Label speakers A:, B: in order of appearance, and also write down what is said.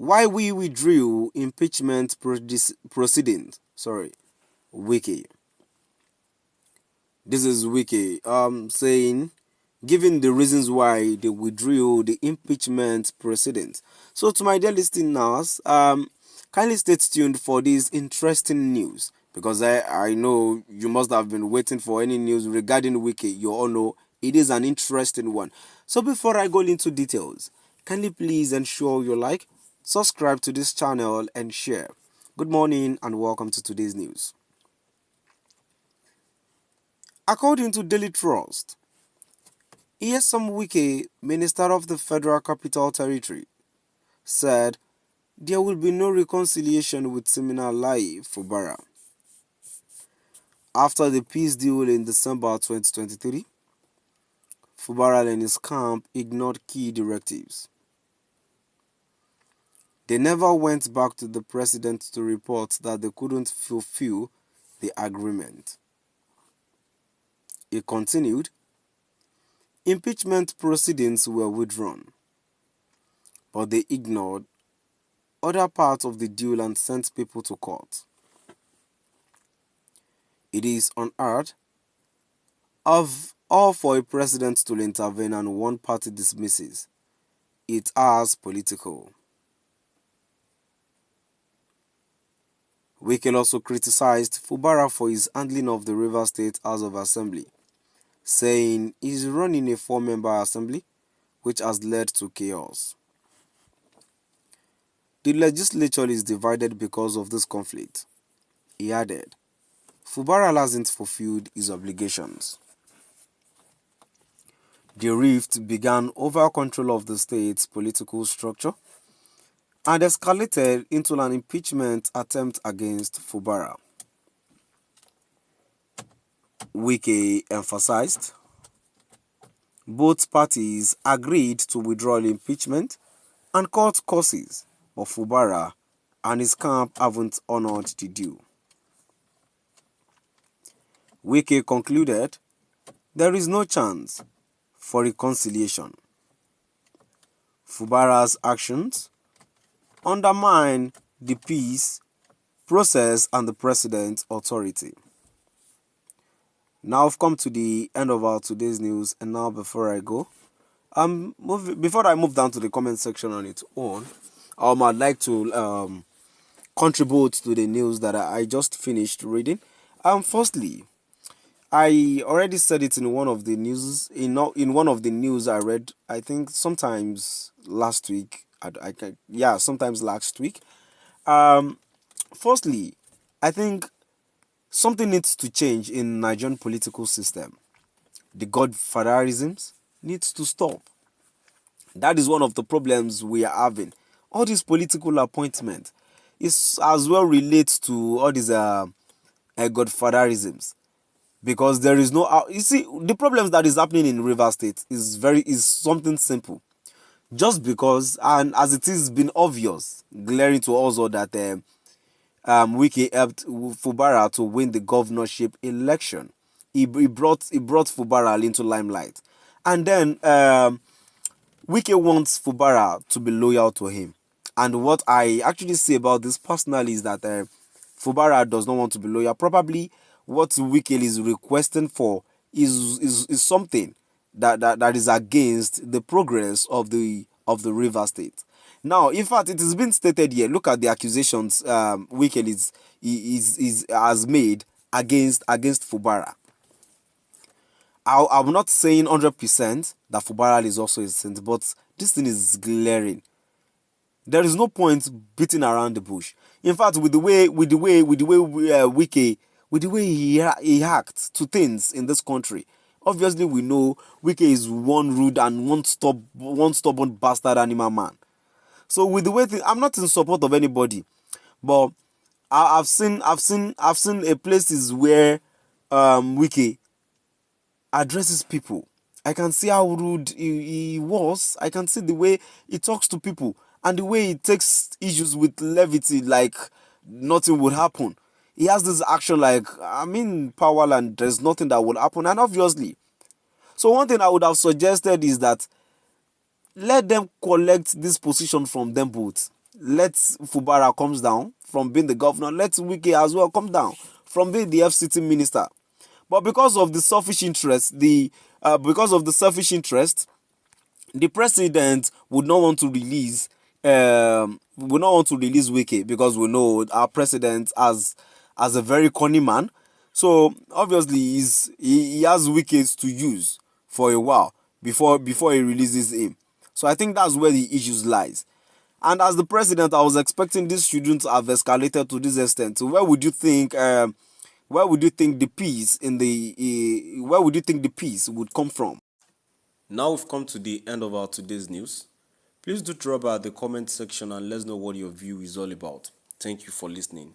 A: Why we withdrew impeachment proceedings. Sorry, Wike. This is Wike saying, giving the reasons why they withdrew the impeachment proceedings. So to my dear listeners, kindly stay tuned for this interesting news, because I know you must have been waiting for any news regarding Wike. You all know it is an interesting one. So before I go into details, kindly please ensure you like, subscribe to this channel and share. Good morning and welcome to today's news. According to Daily Trust, Some Wike, Minister of the Federal Capital Territory, said there will be no reconciliation with Siminalayi Fubara. After the peace deal in December 2023, Fubara and his camp ignored key directives. They never went back to the president to report that they couldn't fulfill the agreement. He continued, impeachment proceedings were withdrawn, but they ignored other parts of the deal and sent people to court. It is unheard of all for a president to intervene and one party dismisses it as political. Wike also criticized Fubara for his handling of the Rivers State House of Assembly, saying he's running a 4-member assembly, which has led to chaos. The legislature is divided because of this conflict. He added, Fubara hasn't fulfilled his obligations. The rift began over control of the state's political structure and escalated into an impeachment attempt against Fubara. Wike emphasized both parties agreed to withdraw the impeachment and court causes, but Fubara and his camp haven't honored the deal. Wike concluded there is no chance for reconciliation. Fubara's actions undermine the peace process and the president's authority. Now I've come to the end of our today's news, and now before I go, before I move down to the comment section on its own, I'd like to contribute to the news that I just finished reading. Firstly, I already said it in one of the news one of the news I read. I think sometimes last week. Sometimes last week. Firstly, I think something needs to change in Nigerian political system. The godfatherisms needs to stop. That is one of the problems we are having. All these political appointments is as well relates to all these godfatherisms, because there is no. You see, the problems that is happening in Rivers State is something simple. Just because, and as it is been obvious, glaring to us all, that Wike helped Fubara to win the governorship election. He brought Fubara into limelight, and then Wike wants Fubara to be loyal to him. And what I actually say about this personally is that Fubara does not want to be loyal. Probably what Wike is requesting for is something that is against the progress of the River State. Now, in fact, it has been stated here. Look at the accusations Wike has made against Fubara. I'm not saying 100% that Fubara is also innocent, but this thing is glaring. There is no point beating around the bush. In fact, with the way Wike, with the way he acts to things in this country, obviously we know Wike is one rude and one stubborn bastard animal man. So with the way I'm not in support of anybody, but I've seen a places where Wike addresses people. I can see how rude he was. I can see the way he talks to people and the way he takes issues with levity, like nothing would happen. He has this action like, I'm in power and there's nothing that will happen. And obviously, so one thing I would have suggested is that let them collect this position from them both. let Fubara comes down from being the governor, let Wike as well come down from being the FCT minister. But because of the selfish interest, the president would not want to release Wike, because we know our president as a very cunning man. So obviously he has Wike to use for a while before he releases him. So I think that's where the issues lies. And as the president, I was expecting this shouldn't have escalated to this extent. So where would you think the peace where would you think the peace would come from? Now we've come to the end of our today's news. Please do drop by the comment section and let us know what your view is all about. Thank you for listening.